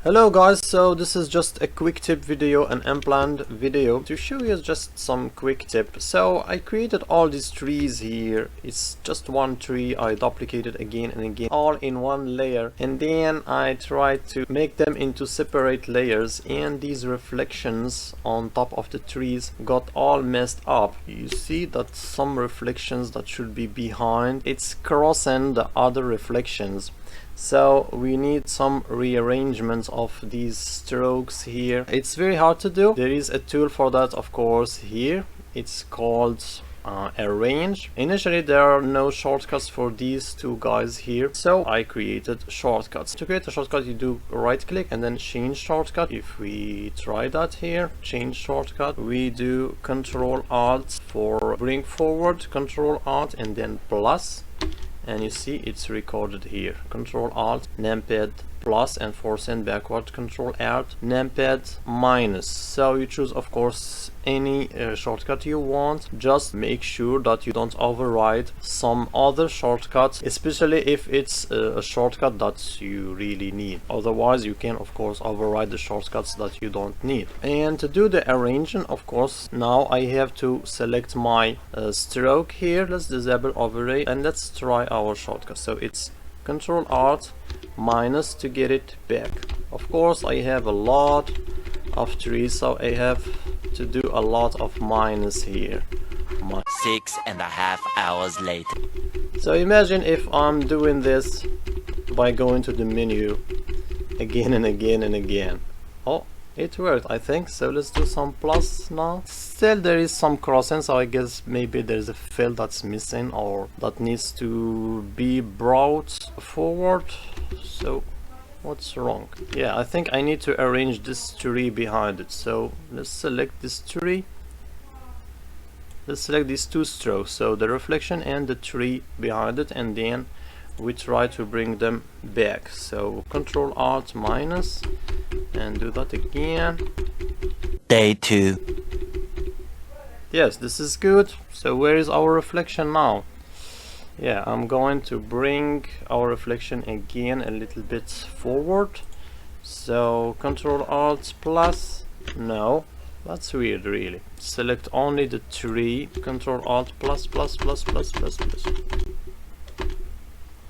Hello guys, so this is just a quick tip video, an unplanned video to show you just some quick tip. So I created all these trees here. It's just one tree. I duplicated again and again all in one layer, and then I tried to make them into separate layers, and these reflections on top of the trees got all messed up. You see that some reflections that should be behind, it's crossing the other reflections. So we need some rearrangements of these strokes here. It's very hard to do. There is a tool for that, of course, here. It's called arrange. Initially there are no shortcuts for these two guys here, so I created shortcuts. To create a shortcut, you do right click and then change shortcut. If we try that here, change shortcut, we do Control Alt for bring forward, Control Alt and then plus. And you see it's recorded here. Control Alt numpad plus, and for send backward Control Alt numpad minus. So you choose, of course, any shortcut you want. Just make sure that you don't override some other shortcuts, especially if it's a shortcut that you really need. Otherwise you can, of course, override the shortcuts that you don't need. And to do the arranging, of course, now I have to select my stroke here. Let's disable overlay and let's try our shortcut. So it's Control Alt minus to get it back. Of course I have a lot of trees, so I have to do a lot of minus here. 6.5 hours later. So imagine if I'm doing this by going to the menu again and again and again. Oh, it worked, I think. So let's do some plus now. Still there is some crossing, so I guess maybe there's a fill that's missing or that needs to be brought forward. So what's wrong? Yeah, I think I need to arrange this tree behind it. So let's select this tree. Let's select these two strokes, so the reflection and the tree behind it, and then we try to bring them back. So Control Alt minus and do that again. Day 2. Yes, this is good. So where is our reflection now? Yeah, I'm going to bring our reflection again a little bit forward. So Control Alt plus. No, that's weird, really. Select only the tree. Control Alt plus plus plus plus plus plus.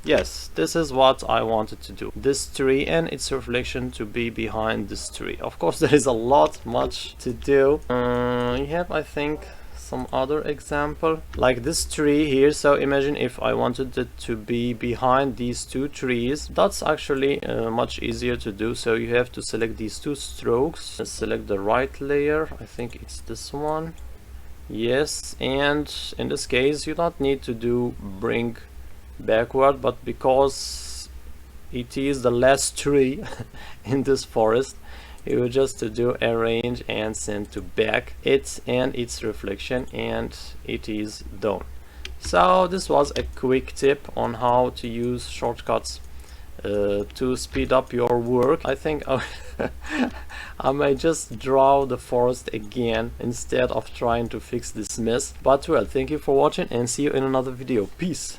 Yes, this is what I wanted to do. This tree and its reflection to be behind this tree. Of course, there is a lot much to do. You have, I think, some other example like this tree here. So imagine if I wanted it to be behind these two trees. That's actually much easier to do. So you have to select these two strokes, select the right layer. I think it's this one. Yes, and in this case you don't need to do bring backward, but because it is the last tree in this forest, you will just do arrange and send to back it and its reflection, and it is done. So this was a quick tip on how to use shortcuts to speed up your work. I think I might just draw the forest again instead of trying to fix this mess. But well, thank you for watching and see you in another video. Peace.